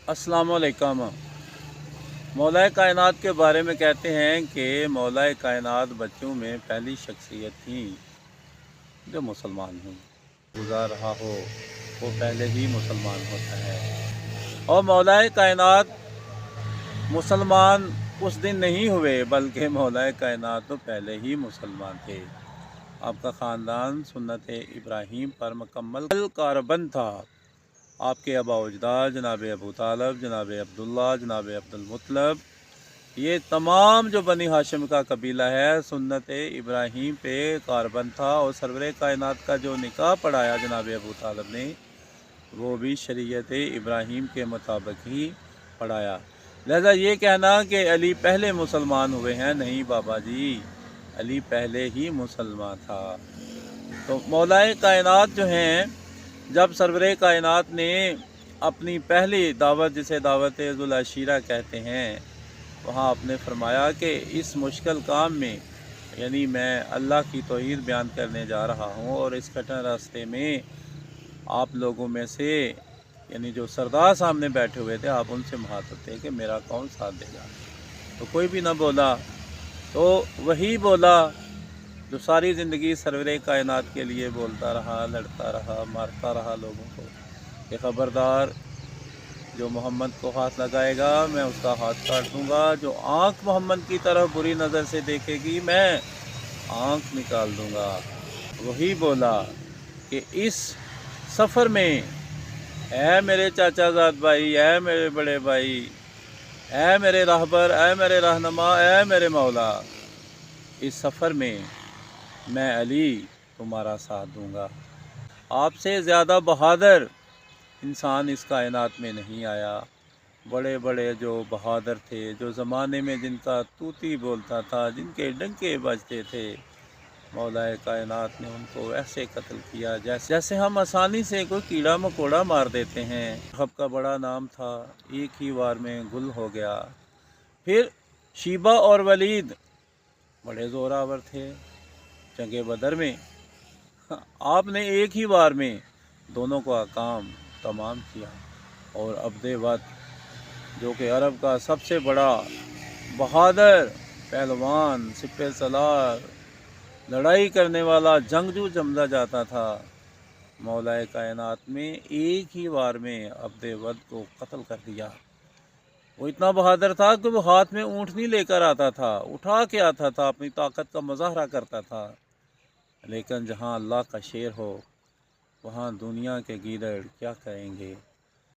अस्सलाम वालेकुम। मौलाए कायनात के बारे में कहते हैं कि मौलाए कायनात बच्चों में पहली शख्सियत थी जो मुसलमान हुई। गुज़ार रहा हो वो पहले ही मुसलमान होता है। और मौलाए कायनात मुसलमान उस दिन नहीं हुए, बल्कि मौलाए कायनात तो पहले ही मुसलमान थे। आपका ख़ानदान सुन्नत इब्राहीम पर मुकम्मल कारबंद था। आपके आबा अजदाद जनाब अबू तालब, जनाब अब्दुल्ला, जनाब अब्दुल मुत्तलब, ये तमाम जो बनी हाशिम का कबीला है सुन्नत इब्राहीम पे कारबंद था। और सरवरे कायनात का जो निकाह पढ़ाया जनाब अबू तालब ने, वो भी शरीयत इब्राहीम के मुताबिक ही पढ़ाया। लिहाजा ये कहना कि अली पहले मुसलमान हुए हैं, नहीं बाबा जी, अली पहले ही मुसलमान था। तो मौलाए कायनात जो हैं, जब सरवरे कायनात ने अपनी पहली दावत, जिसे दावत ज़ुल अशीरा कहते हैं, वहाँ आपने फरमाया कि इस मुश्किल काम में, यानी मैं अल्लाह की तौहीद बयान करने जा रहा हूँ, और इस कठिन रास्ते में आप लोगों में से, यानी जो सरदार सामने बैठे हुए थे, आप उनसे मुखातब थे कि मेरा कौन साथ देगा। तो कोई भी ना बोला। तो वही बोला जो सारी ज़िंदगी सरवरे कायनात के लिए बोलता रहा, लड़ता रहा, मारता रहा लोगों को कि ख़बरदार, जो मोहम्मद को हाथ लगाएगा मैं उसका हाथ काट दूंगा, जो आँख मोहम्मद की तरफ बुरी नज़र से देखेगी मैं आँख निकाल दूंगा। वही बोला कि इस सफ़र में, ऐ मेरे चाचा ज़ाद भाई, ऐ मेरे बड़े भाई, ऐ मेरे रहबर, ऐ मेरे रहनुमा, ऐ मेरे मौला, इस सफ़र में मैं अली तुम्हारा साथ दूंगा। आपसे ज़्यादा बहादुर इंसान इस कायनात में नहीं आया। बड़े बड़े जो बहादुर थे, जो ज़माने में जिनका तूती बोलता था, जिनके डंके बजते थे, मौलाए कायनात ने उनको ऐसे कत्ल किया जैसे हम आसानी से कोई कीड़ा मकोड़ा मार देते हैं। हब का बड़ा नाम था, एक ही वार में गुल हो गया। फिर शीबा और वलीद बड़े ज़ोरावर थे। जंगे बदर में आपने एक ही बार में दोनों का काम तमाम किया। और अब्दे वक्त, जो कि अरब का सबसे बड़ा बहादुर पहलवान, सिपह सलार, लड़ाई करने वाला जंगजू समझा जाता था, मौलाए कायनात में एक ही बार में अब्दे वक्त को कत्ल कर दिया। वो इतना बहादुर था कि वो हाथ में ऊँटनी लेकर आता था, उठा के आता था, अपनी ताकत का मुजाहरा करता था। लेकिन जहाँ अल्लाह का शेर हो, वहाँ दुनिया के गीदड़ क्या कहेंगे।